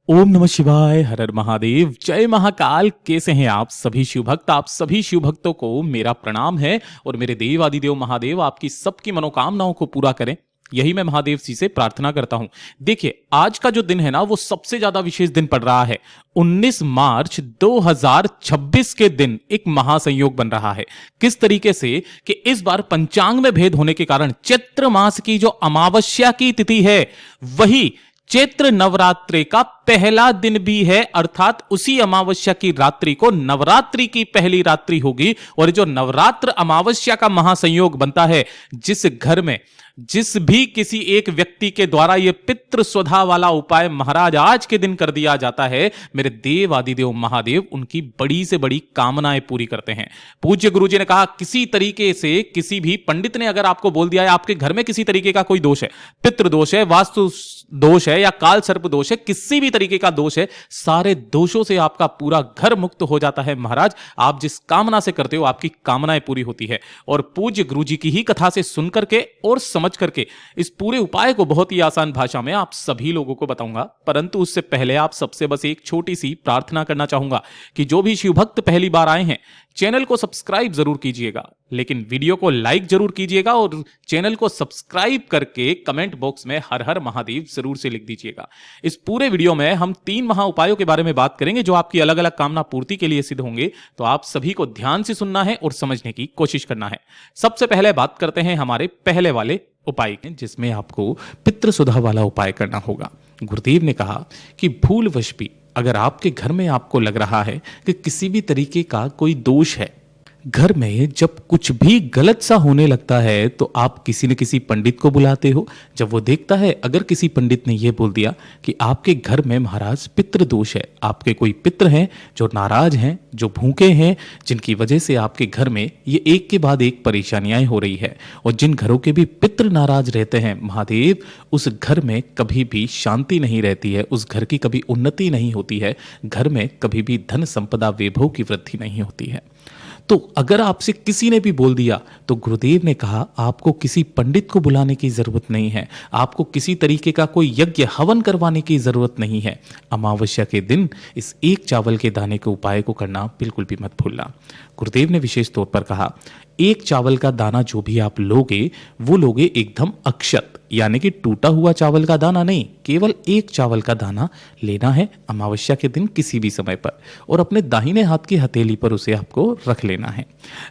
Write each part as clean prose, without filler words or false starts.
ओम नमः शिवाय, हर हर महादेव, जय महाकाल। कैसे हैं आप सभी शिव भक्त? आप सभी शिव भक्तों को मेरा प्रणाम है और मेरे देव आदिदेव महादेव आपकी सबकी मनोकामनाओं को पूरा करें, यही मैं महादेव जी से प्रार्थना करता हूं। देखिए, आज का जो दिन है ना, वो सबसे ज्यादा विशेष दिन पड़ रहा है। 19 मार्च 2026 के दिन एक महासंयोग बन रहा है। किस तरीके से कि इस बार पंचांग में भेद होने के कारण चैत्र मास की जो अमावस्या की तिथि है, वही चैत्र नवरात्रि का पहला दिन भी है, अर्थात उसी अमावस्या की रात्रि को नवरात्रि की पहली रात्रि होगी। और जो नवरात्र अमावस्या का महासंयोग बनता है, जिस घर में जिस भी किसी एक व्यक्ति के द्वारा यह पितृ स्वधा वाला उपाय महाराज आज के दिन कर दिया जाता है, मेरे देव आदिदेव महादेव उनकी बड़ी से बड़ी कामनाएं पूरी करते हैं। पूज्य गुरु जी ने कहा, किसी तरीके से किसी भी पंडित ने अगर आपको बोल दिया है आपके घर में किसी तरीके का कोई दोष है, पितृ दोष है, वास्तु दोष है या काल सर्प दोष है, किसी भी तरीके का दोष है, सारे दोषों से आपका पूरा घर मुक्त हो जाता है। महाराज, आप जिस कामना से करते हो आपकी कामनाएं पूरी होती है। और पूज्य गुरु जी की ही कथा से सुन करके और समझ करके इस पूरे उपाय को बहुत ही आसान भाषा में आप सभी लोगों को बताऊंगा। परंतु उससे पहले आप सबसे बस एक छोटी सी प्रार्थना करना चाहूंगा कि जो भी शिव भक्त पहली बार आए हैं, चैनल को सब्सक्राइब जरूर कीजिएगा, लेकिन वीडियो को लाइक जरूर कीजिएगा और चैनल को सब्सक्राइब करके कमेंट बॉक्स में हर हर महादेव जरूर से लिख दीजिएगा। इस पूरे वीडियो में हम 3 महा उपायों के बारे में बात करेंगे जो आपकी अलग अलग कामना पूर्ति के लिए सिद्ध होंगे। तो आप सभी को ध्यान से सुनना है और समझने की कोशिश करना है। सबसे पहले बात करते हैं हमारे पहले वाले उपाय की, जिसमें आपको पितृ सुधा वाला उपाय करना होगा। गुरुदेव ने कहा कि भूलवश भी अगर आपके घर में आपको लग रहा है कि किसी भी तरीके का कोई दोष है, घर में जब कुछ भी गलत सा होने लगता है तो आप किसी न किसी पंडित को बुलाते हो। जब वो देखता है, अगर किसी पंडित ने यह बोल दिया कि आपके घर में महाराज पितृ दोष है, आपके कोई पितृ हैं जो नाराज हैं, जो भूखे हैं, जिनकी वजह से आपके घर में ये एक के बाद एक परेशानियां हो रही है, और जिन घरों के भी पितृ नाराज रहते हैं महादेव, उस घर में कभी भी शांति नहीं रहती है, उस घर की कभी उन्नति नहीं होती है, घर में कभी भी धन संपदा वैभव की वृद्धि नहीं होती है। तो अगर आपसे किसी ने भी बोल दिया तो गुरुदेव ने कहा आपको किसी पंडित को बुलाने की जरूरत नहीं है, आपको किसी तरीके का कोई यज्ञ हवन करवाने की जरूरत नहीं है। अमावस्या के दिन इस एक चावल के दाने के उपाय को करना बिल्कुल भी मत भूलना। गुरुदेव ने विशेष तौर पर कहा, एक चावल का दाना जो भी आप लोगे वो लोगे एकदम अक्षत, यानी कि टूटा हुआ चावल का दाना नहीं, केवल एक चावल का दाना लेना है अमावस्या के दिन किसी भी समय पर, और अपने दाहिने हाथ की हथेली पर उसे आपको रख लेना है।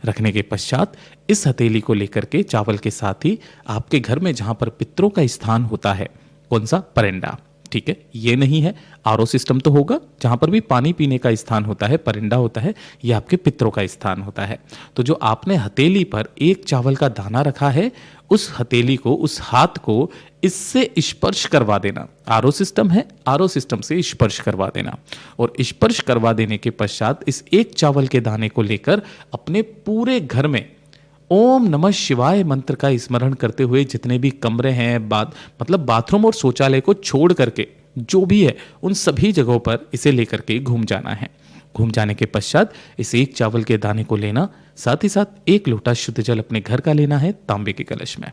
रखने के पश्चात इस हथेली को लेकर के चावल के साथ ही आपके घर में जहां पर पितरों का स्थान होता है, कौन सा, परिंदा, ठीक है, ये नहीं है, आरओ सिस्टम तो होगा, जहां पर भी पानी पीने का स्थान होता है, परिंदा होता है, ये आपके पितरों का स्थान होता है। तो जो आपने हथेली पर एक चावल का दाना रखा है, उस हथेली को, उस हाथ को इससे स्पर्श करवा देना। आरओ सिस्टम है, आरओ सिस्टम से स्पर्श करवा देना, और स्पर्श करवा देने के पश्चात इस एक चावल के दाने को लेकर अपने पूरे घर में ओम नमः शिवाय मंत्र का स्मरण करते हुए जितने भी कमरे हैं, मतलब बाथरूम और शौचालय को छोड़ करके जो भी है उन सभी जगहों पर इसे लेकर के घूम जाना है। घूम जाने के पश्चात इस एक चावल के दाने को लेना, साथ ही साथ एक लोटा शुद्ध जल अपने घर का लेना है तांबे के कलश में,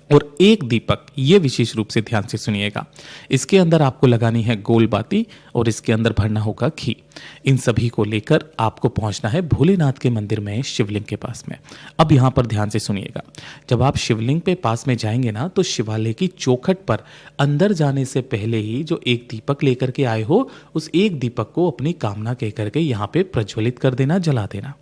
और एक दीपक, ये विशेष रूप से ध्यान से सुनिएगा, इसके अंदर आपको लगानी है गोल बाती और इसके अंदर भरना होगा घी। इन सभी को लेकर आपको पहुंचना है भोलेनाथ के मंदिर में शिवलिंग के पास में। अब यहां पर ध्यान से सुनिएगा, जब आप शिवलिंग पे पास में जाएंगे ना, तो शिवालय की चौखट पर अंदर जाने से पहले ही जो एक दीपक लेकर के आए हो, उस एक दीपक को अपनी कामना कह करके यहाँ पे प्रज्वलित कर देना, जला देना।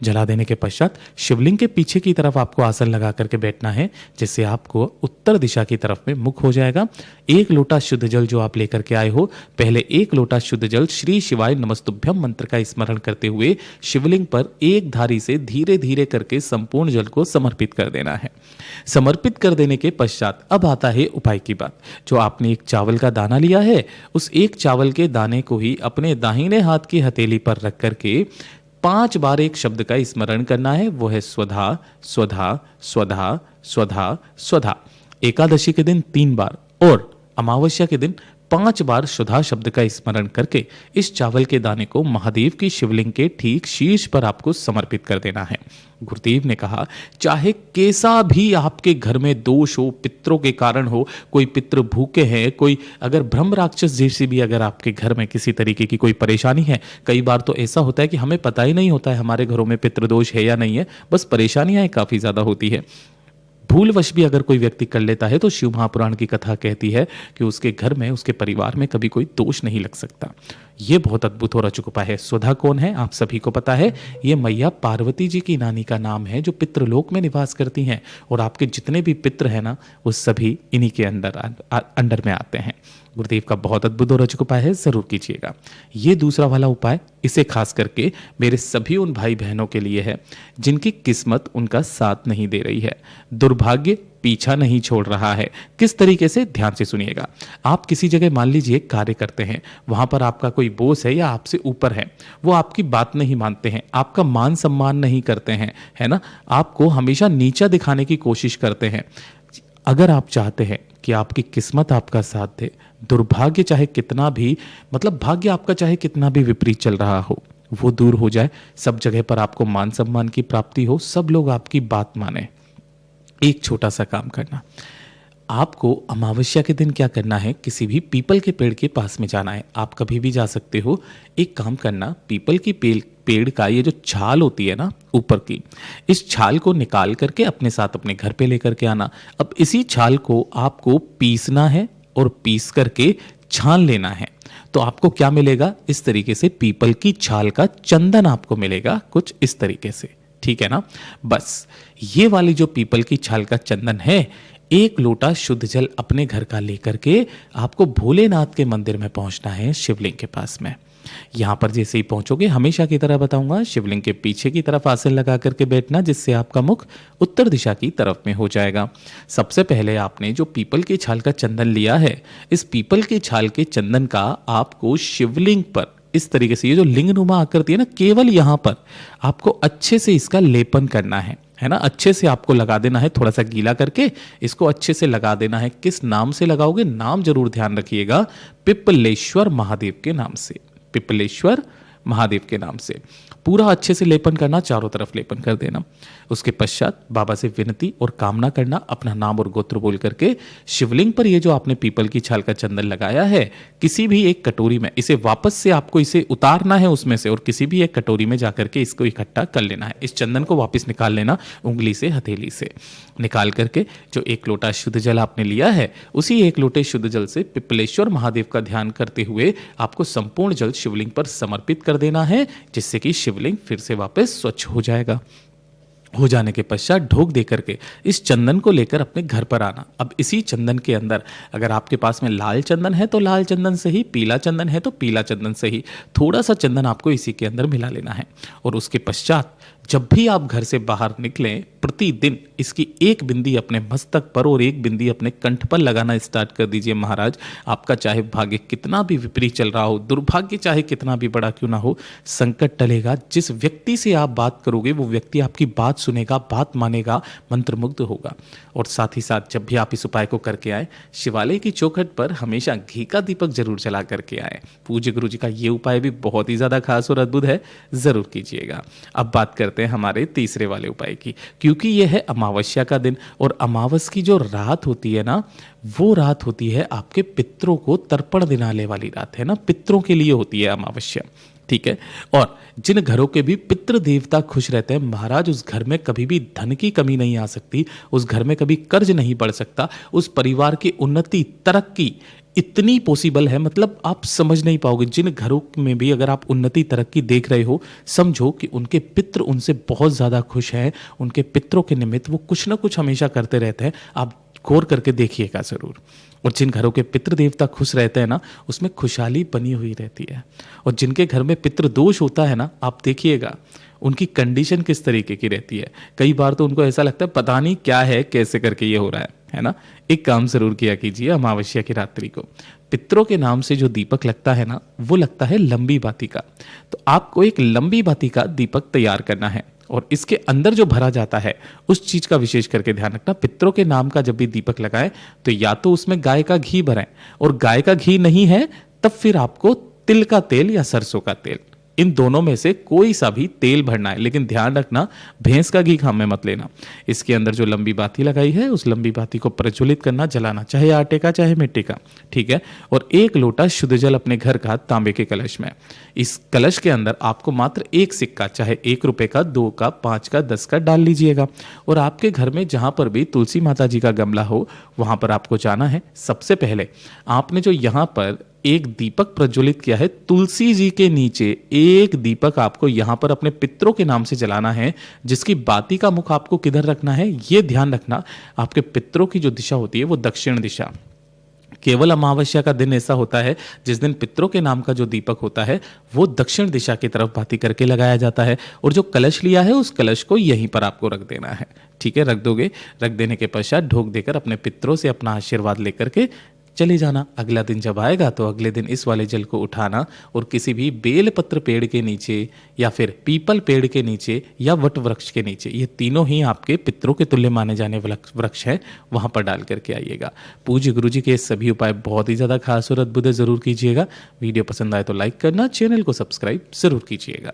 जला देने के पश्चात शिवलिंग के पीछे की तरफ आपको आसन लगा करके बैठना है, जिससे आपको उत्तर दिशा की तरफ में मुख हो जाएगा। एक लोटा शुद्ध जल जो आप लेकर के आए हो, पहले एक लोटा शुद्ध जल श्री शिवाय नमस्तुभ्यम मंत्र का स्मरण करते हुए शिवलिंग पर एक धारी से धीरे धीरे करके संपूर्ण जल को समर्पित कर देना है। समर्पित कर देने के पश्चात अब आता है उपाय की बात। जो आपने एक चावल का दाना लिया है, उस एक चावल के दाने को ही अपने दाहिने हाथ की हथेली पर रख करके 5 बार एक शब्द का स्मरण करना है, वो है स्वधा स्वधा स्वधा स्वधा स्वधा। एकादशी के दिन 3 बार और अमावस्या के दिन 5 बार सुधा शब्द का स्मरण करके इस चावल के दाने को महादेव की शिवलिंग के ठीक शीर्ष पर आपको समर्पित कर देना है। गुरुदेव ने कहा, चाहे कैसा भी आपके घर में दोष हो, पितरों के कारण हो, कोई पितृ भूखे हैं, कोई अगर ब्रह्म राक्षस जैसी भी अगर आपके घर में किसी तरीके की कोई परेशानी है, कई बार तो ऐसा होता है कि हमें पता ही नहीं होता है हमारे घरों में पितृदोष है या नहीं है, बस परेशानियां काफी ज्यादा होती है। भूलवश भी अगर कोई व्यक्ति कर लेता है तो शिव महापुराण की कथा कहती है कि उसके घर में, उसके परिवार में कभी कोई दोष नहीं लग सकता। ये बहुत अद्भुत और अचूक उपाय है। सुधा कौन है आप सभी को पता है, ये मैया पार्वती जी की नानी का नाम है जो पितृलोक में निवास करती हैं, और आपके जितने भी पितृ हैं ना वो सभी इन्हीं के अंडर में आते हैं। गुरुदेव का बहुत अद्भुत और अचूक उपाय है, जरूर कीजिएगा। ये दूसरा वाला उपाय, इसे खास करके मेरे सभी उन भाई बहनों के लिए है जिनकी किस्मत उनका साथ नहीं दे रही है, दुर्भाग्य पीछा नहीं छोड़ रहा है। किस तरीके से, ध्यान से सुनिएगा। आप किसी जगह मान लीजिए कार्य करते हैं, वहां पर आपका कोई बॉस है या आपसे ऊपर है, वो आपकी बात नहीं मानते हैं, आपका मान सम्मान नहीं करते हैं, है ना, आपको हमेशा नीचा दिखाने की कोशिश करते हैं। अगर आप चाहते हैं कि आपकी किस्मत आपका साथ दे, दुर्भाग्य चाहे कितना भी, मतलब भाग्य आपका चाहे कितना भी विपरीत चल रहा हो, वो दूर हो जाए, सब जगह पर आपको मान सम्मान की प्राप्ति हो, सब लोग आपकी बात माने, एक छोटा सा काम करना। आपको अमावस्या के दिन क्या करना है, किसी भी पीपल के पेड़ के पास में जाना है। आप कभी भी जा सकते हो। एक काम करना, पीपल की पेड़ का ये जो छाल होती है ना ऊपर की, इस छाल को निकाल करके अपने साथ अपने घर पे लेकर के आना। अब इसी छाल को आपको पीसना है और पीस करके छान लेना है। तो आपको क्या मिलेगा, इस तरीके से पीपल की छाल का चंदन आपको मिलेगा, कुछ इस तरीके से, ठीक है ना। बस ये वाली जो पीपल की छाल का चंदन है, एक लोटा शुद्ध जल अपने घर का लेकर के आपको भोलेनाथ के मंदिर में पहुंचना है, शिवलिंग के पास में। यहां पर जैसे ही पहुंचोगे, हमेशा की तरह बताऊंगा, शिवलिंग के पीछे की तरफ आसन लगा करके बैठना, जिससे आपका मुख उत्तर दिशा की तरफ में हो जाएगा। सबसे पहले आपने जो पीपल की छाल का चंदन लिया है, इस पीपल की छाल के चंदन का आपको शिवलिंग पर इस तरीके से, ये जो लिंगनुमा आकृति है ना, केवल यहां पर आपको अच्छे से इसका लेपन करना है ना, अच्छे से आपको लगा देना है, थोड़ा सा गीला करके इसको अच्छे से लगा देना है। किस नाम से लगाओगे, नाम जरूर ध्यान रखिएगा, पिपलेश्वर महादेव के नाम से, पिपलेश्वर महादेव के नाम से पूरा अच्छे से लेपन करना, चारों तरफ लेपन कर देना। उसके पश्चात बाबा से विनती और कामना करना, अपना नाम और गोत्र बोल करके शिवलिंग पर ये जो आपने पीपल की छाल का चंदन लगाया है, किसी भी एक कटोरी में इसे वापस से आपको इसे उतारना है उसमें से, और किसी भी एक कटोरी में जाकर के इसको इकट्ठा कर लेना है। इस चंदन को वापस निकाल लेना, उंगली से, हथेली से निकाल करके जो एक लोटा शुद्ध जल आपने लिया है, उसी एक लोटे शुद्ध जल से पिपलेश्वर महादेव का ध्यान करते हुए आपको संपूर्ण जल शिवलिंग पर समर्पित कर देना है, जिससे कि शिवलिंग फिर से वापस स्वच्छ हो जाएगा। हो जाने के पश्चात ढोक दे करके इस चंदन को लेकर अपने घर पर आना। अब इसी चंदन के अंदर अगर आपके पास में लाल चंदन है तो लाल चंदन से ही, पीला चंदन है तो पीला चंदन से ही, थोड़ा सा चंदन आपको इसी के अंदर मिला लेना है। और उसके पश्चात जब भी आप घर से बाहर निकलें, प्रतिदिन इसकी एक बिंदी अपने मस्तक पर और एक बिंदी अपने कंठ पर लगाना स्टार्ट कर दीजिए। महाराज, आपका चाहे भाग्य कितना भी विपरीत चल रहा हो, दुर्भाग्य चाहे कितना भी बड़ा क्यों ना हो, संकट टलेगा। जिस व्यक्ति से आप बात करोगे वो व्यक्ति आपकी बात सुनेगा, बात मानेगा, मंत्रमुग्ध होगा। और साथ ही साथ जब भी आप इस उपाय को करके आए, शिवालय की चौखट पर हमेशा घी का दीपक जरूर जला करके आए। पूज्य गुरु जी का ये उपाय भी बहुत ही ज्यादा खास और अद्भुत है, जरूर कीजिएगा। अब बात करते हैं हमारे तीसरे वाले उपाय की, क्योंकि यह है अमावस्या का दिन, और अमावस की जो रात होती है ना, वो रात होती है आपके पितरों को तर्पण दिलाने वाली रात है ना, पितरों के लिए होती है अमावस्या, ठीक है। और जिन घरों के भी पितृ देवता खुश रहते हैं महाराज, उस घर में कभी भी धन की कमी नहीं आ सकती, उस घर में कभी कर्ज नहीं बढ़ सकता, उस परिवार की उन्नति, तरक्की इतनी पॉसिबल है, मतलब आप समझ नहीं पाओगे। जिन घरों में भी अगर आप उन्नति, तरक्की देख रहे हो, समझो कि उनके पितृ उनसे बहुत ज्यादा खुश हैं, उनके पितरों के निमित्त वो कुछ ना कुछ हमेशा करते रहते हैं। आप गौर करके देखिएगा जरूर। और जिन घरों के पितृ देवता खुश रहते हैं ना, उसमें खुशहाली बनी हुई रहती है। और जिनके घर में पितृ दोष होता है ना, आप देखिएगा उनकी कंडीशन किस तरीके की रहती है। कई बार तो उनको ऐसा लगता है पता नहीं क्या है, कैसे करके ये हो रहा है ना। एक काम जरूर किया कीजिए, अमावस्या की रात्रि को पितरों के नाम से जो दीपक लगता है ना, वो लगता है लंबी बाती का। तो आपको एक लंबी बाती का दीपक तैयार करना है, और इसके अंदर जो भरा जाता है उस चीज का विशेष करके ध्यान रखना। पितरों के नाम का जब भी दीपक लगाएं तो या तो उसमें गाय का घी भरें, और गाय का घी नहीं है तब फिर आपको तिल का तेल या सरसों का तेल, इन दोनों में से कोई सा भी तेल भरना है। लेकिन ध्यान रखना भैंस का घी काम में मत लेना। इसके अंदर जो लंबी बाती लगाई है उस लंबी बाती को प्रज्वलित करना, जलाना, चाहे आटे का चाहे मिट्टी का, ठीक है। और 1 लोटा शुद्ध जल अपने घर का तांबे के कलश में। इस कलश के अंदर आपको मात्र 1 सिक्का, चाहे 1 रुपए का, 2 का, 5 का, 10 का डाल लीजिएगा। और आपके घर में जहां पर भी तुलसी माता जी का गमला हो वहां पर आपको जाना है। सबसे पहले आपने जो यहां पर एक दीपक प्रज्वलित किया है तुलसी जी के नीचे, एक दीपक आपको यहां पर अपने पितरों के नाम से जलाना है, जिसकी बाती का मुख आपको किधर रखना है यह ध्यान रखना। आपके पितरों की जो दिशा होती है वो दक्षिण दिशा। केवल अमावस्या का दिन ऐसा होता है जिस दिन पितरों के नाम का जो दीपक होता है वो दक्षिण दिशा की तरफ बाती करके लगाया जाता है। और जो कलश लिया है उस कलश को यहीं पर आपको रख देना है, ठीक है। रख दोगे, रख देने के पश्चात ढोक देकर अपने पितरों से अपना आशीर्वाद लेकर के चले जाना। अगला दिन जब आएगा तो अगले दिन इस वाले जल को उठाना और किसी भी बेलपत्र पेड़ के नीचे या फिर पीपल पेड़ के नीचे या वट वृक्ष के नीचे, ये तीनों ही आपके पितरों के तुल्य माने जाने वाला वृक्ष है, वहां पर डाल करके आइएगा। पूज्य गुरु जी के सभी उपाय बहुत ही ज्यादा खास और अद्भुत है, जरूर कीजिएगा। वीडियो पसंद आए तो लाइक करना, चैनल को सब्सक्राइब जरूर कीजिएगा।